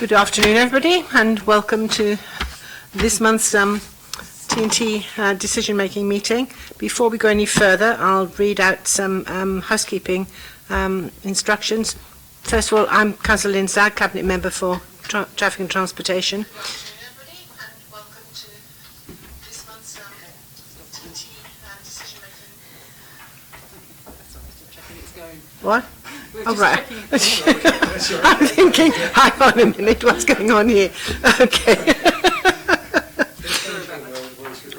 Good afternoon, everybody, and welcome to this month's TNT decision-making meeting. Before we go any further, I'll read out some housekeeping instructions. First of all, I'm Councillor Lynn Zag, Cabinet Member for Traffic and Transportation. What? Oh, right. I'm thinking, hang on a minute, what's going on here? Okay.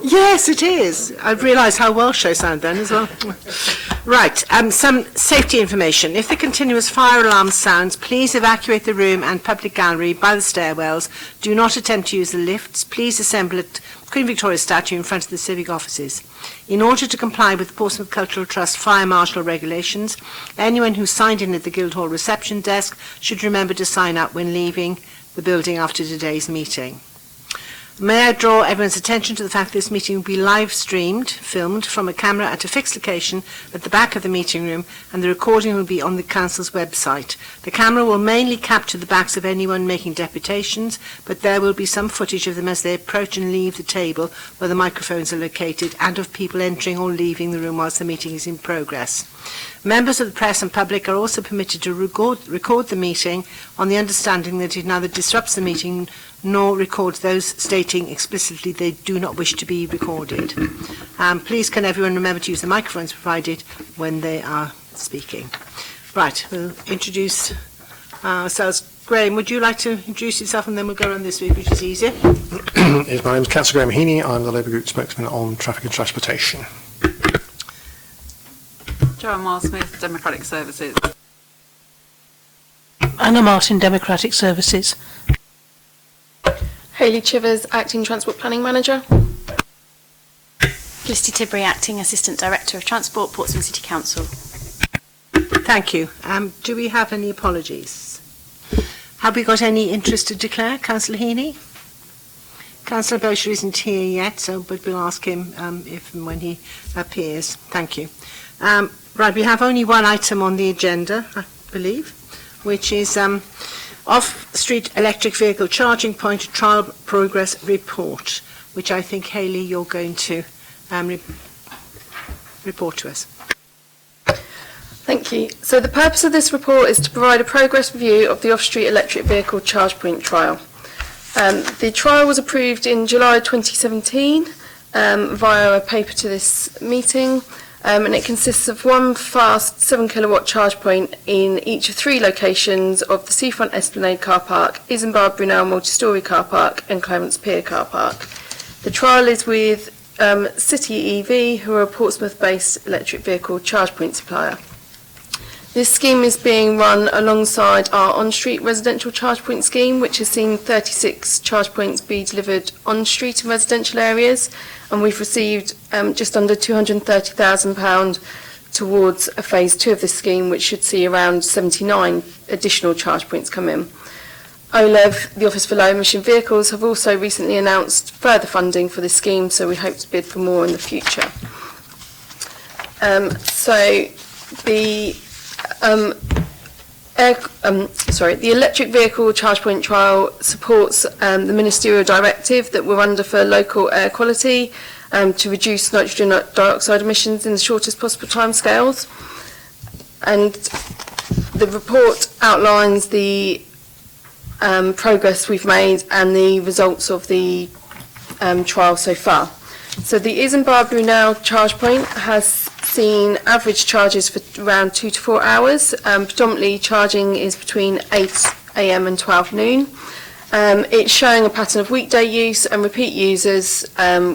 Yes, it is. I've realised how Welsh I sound then as well. Right, some safety information. If the continuous fire alarm sounds, please evacuate the room and public gallery by the stairwells. Do not attempt to use the lifts. Please assemble at Queen Victoria statue in front of the civic offices. In order to comply with the Portsmouth Cultural Trust fire marshal regulations, anyone who signed in at the Guildhall reception desk should remember to sign up when leaving the building after today's meeting. May I draw everyone's attention to the fact that this meeting will be live streamed, filmed from a camera at a fixed location at the back of the meeting room, and the recording will be on the Council's website. The camera will mainly capture the backs of anyone making deputations, but there will be some footage of them as they approach and leave the table where the microphones are located, and of people entering or leaving the room whilst the meeting is in progress. Members of the press and public are also permitted to record the meeting on the understanding that it neither disrupts the meeting nor records those stating explicitly they do not wish to be recorded. Please can everyone remember to use the microphones provided when they are speaking. Right, we'll introduce ourselves. Graham, would you like to introduce yourself and then we'll go around this week, which is easier? My name is Councillor Graham Heaney. I'm the Labour Group spokesman on traffic and transportation. Joanne Miles-Smith, Democratic Services. Anna Martin, Democratic Services. Hayley Chivers, Acting Transport Planning Manager. Felicity Tibbury, Acting Assistant Director of Transport, Portsmouth City Council. Thank you. Do we have any apologies? Have we got any interest to declare? Councillor Heaney? Councillor Bosher isn't here yet, but we'll ask him if and when he appears. Thank you. Right, we have only one item on the agenda, I believe, which is off-street electric vehicle charging point trial progress report, which I think, Hayley, you're going to report to us. Thank you. So the purpose of this report is to provide a progress review of the off-street electric vehicle charge point trial. The trial was approved in July 2017 via a paper to this meeting. And it consists of one fast 7 kilowatt charge point in each of 3 locations of the Seafront Esplanade car park, Isambard Brunel multi-storey car park and Clarence Pier car park. The trial is with City EV, who are a Portsmouth-based electric vehicle charge point supplier. This scheme is being run alongside our on-street residential charge point scheme, which has seen 36 charge points be delivered on-street in residential areas, and we've received just under £230,000 towards a phase 2 of this scheme, which should see around 79 additional charge points come in. OLEV, the Office for Low Emission Vehicles, have also recently announced further funding for this scheme, so we hope to bid for more in the future. The electric vehicle charge point trial supports the ministerial directive that we're under for local air quality to reduce nitrogen dioxide emissions in the shortest possible timescales. And the report outlines the progress we've made and the results of the trial so far. So the Isambard Brunel charge point has seen average charges for around 2 to 4 hours. Predominantly charging is between 8 AM and 12 noon. It's showing a pattern of weekday use and repeat users,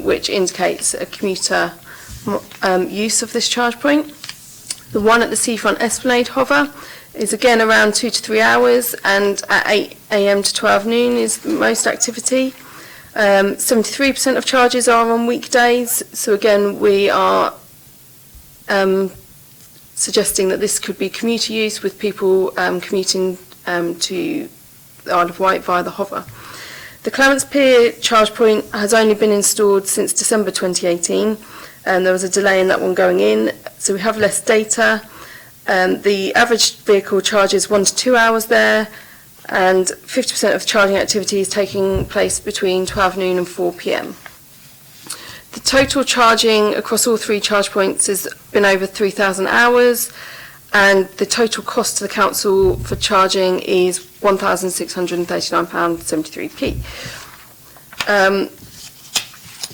which indicates a commuter use of this charge point. The one at the Seafront Esplanade Hover is again around 2 to 3 hours, and at 8 AM to 12 noon is the most activity. 73% of charges are on weekdays, so again we are suggesting that this could be commuter use with people commuting to the Isle of Wight via the Hover. The Clarence Pier charge point has only been installed since December 2018, and there was a delay in that one going in, so we have less data. The average vehicle charges 1 to 2 hours there, and 50% of charging activity is taking place between 12 noon and 4 p.m. The total charging across all 3 charge points has been over 3,000 hours, and the total cost to the council for charging is £1,639.73p.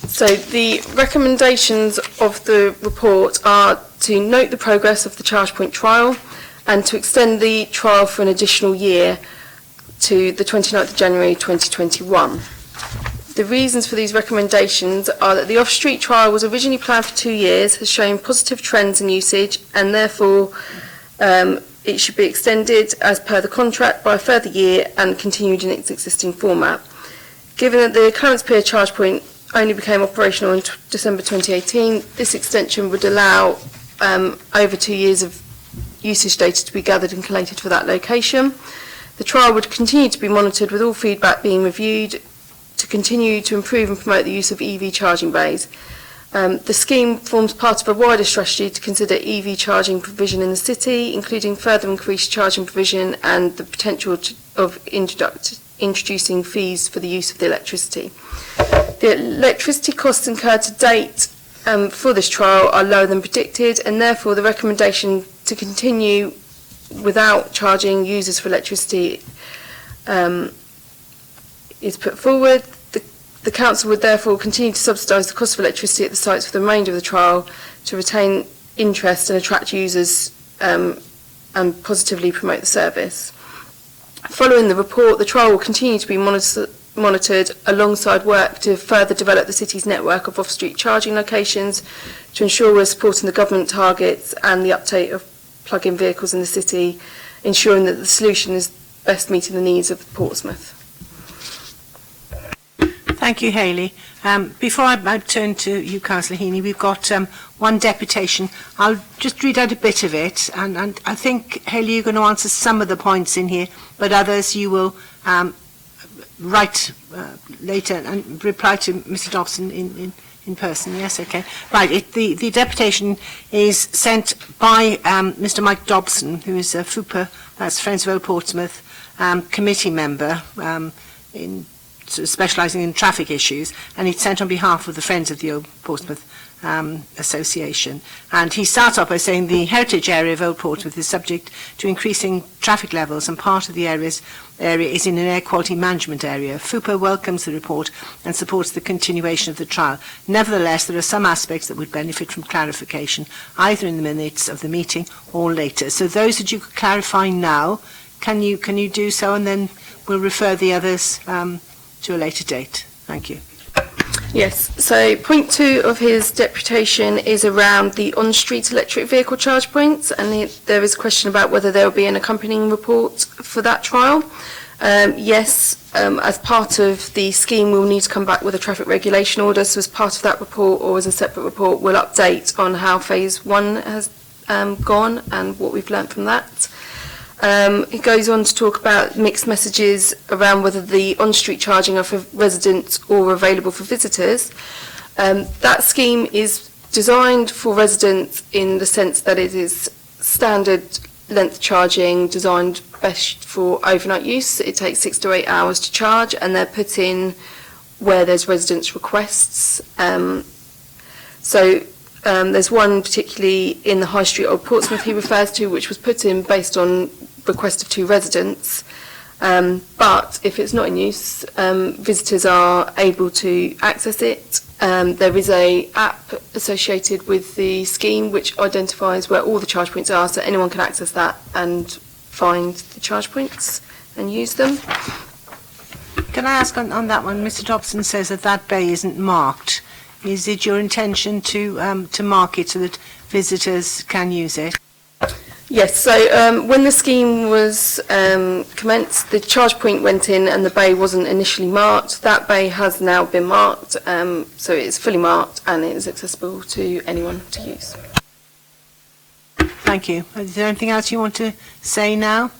So the recommendations of the report are to note the progress of the charge point trial and to extend the trial for an additional year to the 29th of January 2021. The reasons for these recommendations are that the off-street trial was originally planned for 2 years, has shown positive trends in usage, and therefore it should be extended as per the contract by a further year and continued in its existing format. Given that the Clarence Pier charge point only became operational in December 2018, this extension would allow over 2 years of usage data to be gathered and collated for that location. The trial would continue to be monitored with all feedback being reviewed to continue to improve and promote the use of EV charging bays. The scheme forms part of a wider strategy to consider EV charging provision in the city, including further increased charging provision and the potential of introducing fees for the use of the electricity. The electricity costs incurred to date for this trial are lower than predicted, and therefore the recommendation to continue without charging users for electricity is put forward. The council would therefore continue to subsidise the cost of electricity at the sites for the remainder of the trial to retain interest and attract users and positively promote the service. Following the report, the trial will continue to be monitored alongside work to further develop the city's network of off-street charging locations to ensure we're supporting the government targets and the uptake of plug-in vehicles in the city, ensuring that the solution is best meeting the needs of Portsmouth. Thank you, Hayley. Before I turn to you, Councillor Heaney, we've got one deputation. I'll just read out a bit of it, and I think, Hayley, you're going to answer some of the points in here, but others you will write later and reply to Mr. Dobson in person. Yes, okay. Right, the deputation is sent by Mr. Mike Dobson, who is a FUPA, that's Friends of Old Portsmouth, committee member specialising in traffic issues, and it's sent on behalf of the Friends of the Old Portsmouth Association. And he starts off by saying the heritage area of Old Portsmouth is subject to increasing traffic levels, and part of the area is in an air quality management area. FUPA welcomes the report and supports the continuation of the trial. Nevertheless, there are some aspects that would benefit from clarification, either in the minutes of the meeting or later. So those that you could clarify now, can you do so, and then we'll refer the others to a later date. Thank you. Yes, so point 2 of his deputation is around the on-street electric vehicle charge points, and there is a question about whether there will be an accompanying report for that trial. Yes, as part of the scheme we'll need to come back with a traffic regulation order, so as part of that report or as a separate report we'll update on how phase 1 has gone and what we've learnt from that. It goes on to talk about mixed messages around whether the on-street charging are for residents or available for visitors. That scheme is designed for residents in the sense that it is standard length charging, designed best for overnight use. It takes 6 to 8 hours to charge, and they're put in where there's residents' requests. There's one particularly in the High Street Old Portsmouth he refers to, which was put in based on request of 2 residents. But if it's not in use, visitors are able to access it. There is an app associated with the scheme which identifies where all the charge points are, so anyone can access that and find the charge points and use them. Can I ask on that one, Mr. Dobson says that bay isn't marked. Is it your intention to mark it so that visitors can use it? Yes, so when the scheme was commenced, the charge point went in and the bay wasn't initially marked. That bay has now been marked, so it's fully marked and it is accessible to anyone to use. Thank you. Is there anything else you want to say now?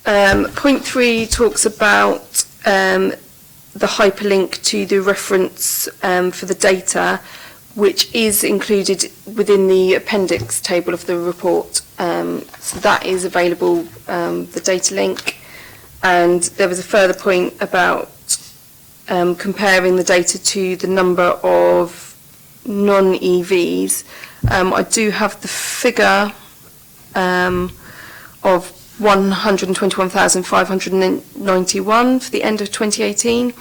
Point 3 talks about the hyperlink to the reference for the data, which is included within the appendix table of the report. So that is available, the data link. And there was a further point about comparing the data to the number of non-EVs. I do have the figure of 121,591 for the end of 2018.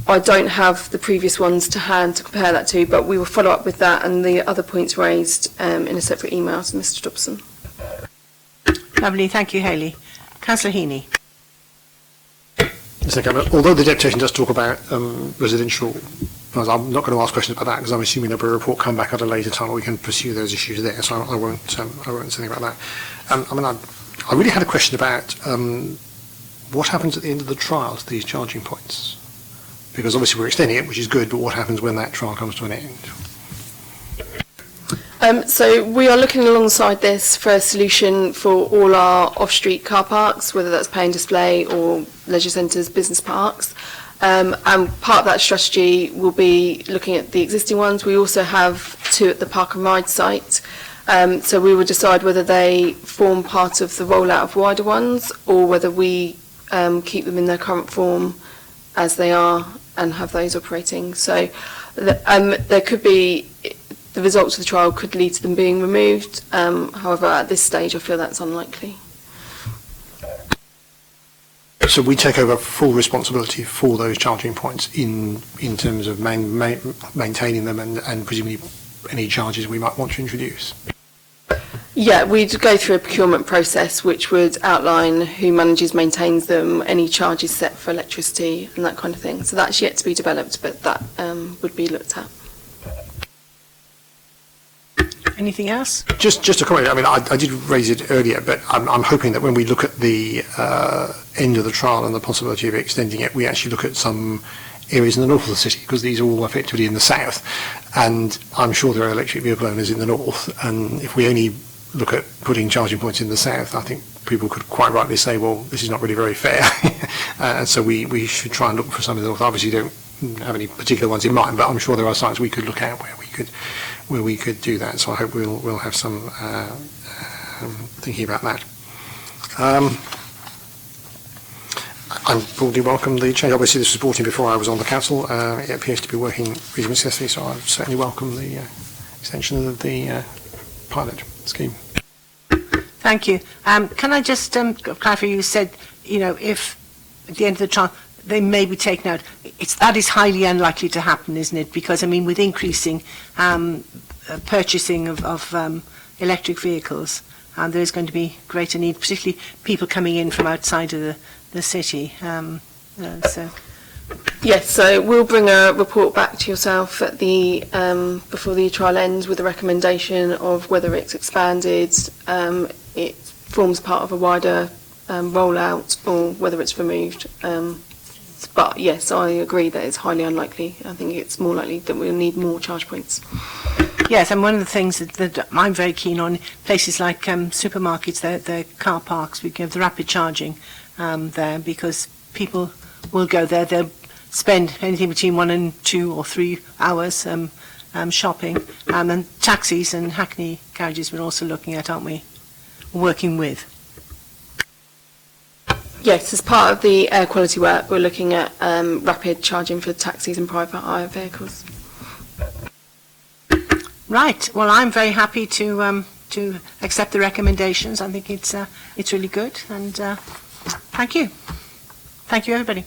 I don't have the previous ones to hand to compare that to, but we will follow up with that and the other points raised in a separate email to Mr Dobson. Lovely, thank you, Hayley. Councillor Heaney. Although the deputation does talk about residential, I'm not going to ask questions about that because I'm assuming there'll be a report come back at a later time. We can pursue those issues there, so I won't say anything about that. I really had a question about what happens at the end of the trial to these charging points, because obviously we're extending it, which is good, but what happens when that trial comes to an end? So we are looking alongside this for a solution for all our off-street car parks, whether that's pay and display or leisure centres, business parks. And part of that strategy will be looking at the existing ones. We also have 2 at the Park and Ride site. So we will decide whether they form part of the rollout of wider ones or whether we keep them in their current form as they are and have those operating. So there could be, the results of the trial could lead to them being removed. However, at this stage, I feel that's unlikely. So we take over full responsibility for those charging points in terms of maintaining them and presumably any charges we might want to introduce. Yeah, we'd go through a procurement process which would outline who manages, maintains them, any charges set for electricity and that kind of thing. So that's yet to be developed, but that would be looked at. Anything else? Just a comment. I did raise it earlier, but I'm hoping that when we look at the end of the trial and the possibility of extending it, we actually look at some areas in the north of the city, because these are all effectively in the south, and I'm sure there are electric vehicle owners in the north, and if we only look at putting charging points in the south, I think people could quite rightly say, well, this is not really very fair. And so we should try and look for some of the north. Obviously don't have any particular ones in mind, but I'm sure there are sites we could look at where we could do that. So I hope we'll have some thinking about that. I broadly welcome the change. Obviously this was brought in before I was on the council. It appears to be working reasonably successfully, so I certainly welcome the extension of the pilot scheme. Thank you. Can I just clarify, you said, if at the end of the trial they may be taken out. That is highly unlikely to happen, isn't it? Because, with increasing purchasing of electric vehicles, there is going to be greater need, particularly people coming in from outside of the city. Yes, so we'll bring a report back to yourself at the before the trial ends with a recommendation of whether it's expanded, it forms part of a wider rollout, or whether it's removed. But yes, I agree that it's highly unlikely. I think it's more likely that we'll need more charge points. Yes, and one of the things that I'm very keen on, places like supermarkets, their car parks, we give the rapid charging there, because people will go there, they'll spend anything between 1 and 2 or 3 hours shopping, and taxis and Hackney carriages we're also looking at, aren't we? Working with. Yes, as part of the air quality work, we're looking at rapid charging for taxis and private hire vehicles. Right. Well, I'm very happy to accept the recommendations. I think it's really good, and thank you. Thank you, everybody.